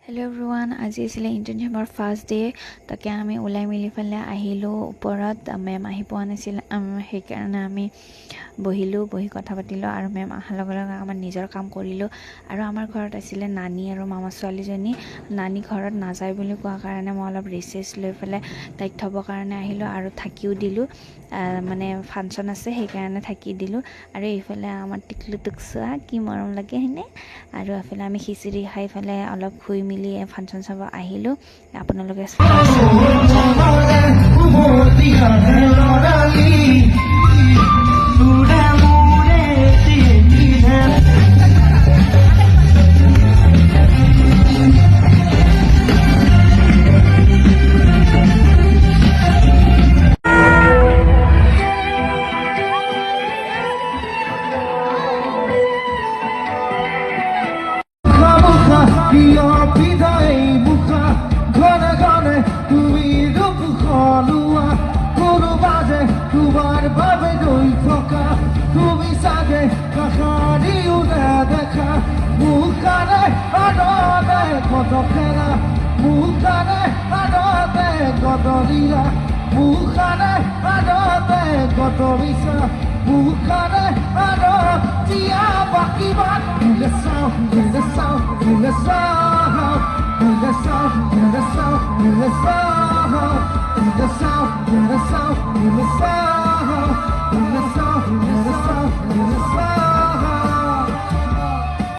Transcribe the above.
Hello' everyone, আজি আছিলে ইণ্টাৰ্ণশ্বিপৰ ফাৰ্ষ্ট ডে। তাকে আমি ওলাই মেলি পেলাই আহিলোঁ ওপৰত। মেম আহি পোৱা নাছিল, সেইকাৰণে আমি বহি কথা পাতিলোঁ আৰু মেম অহাৰ লগে লগে আমাৰ নিজৰ কাম কৰিলোঁ। আৰু আমাৰ ঘৰত আছিলে নানী আৰু মামা ছোৱালীজনী। নানী ঘৰত নাযায় বুলি কোৱা কাৰণে মই অলপ ৰিচেছ লৈ পেলাই তাইক থ'বৰ কাৰণে আহিলোঁ আৰু থাকিও দিলোঁ। মানে ফাংচন আছে সেইকাৰণে থাকি দিলোঁ। আৰু এইফালে আমাৰ টিকলুটোক চোৱা কি মৰম লাগে হয়নে। আৰু এইফালে আমি খিচিৰি খাই পেলাই অলপ শুই মেলি ফাংচন চাব আহিলোঁ। আপোনালোকে তুমি চাগে কাষাৰিও নেদেখা মোৰ কাৰণে আদতে কত খেলা মোৰ কাৰণে আদতে কত লীলা মোৰ কাৰণে আদতে কত বিচা মোৰ কাৰণে আদত জীয়া বাকী বাট চাওঁ চাওঁ চাওঁ চাওঁ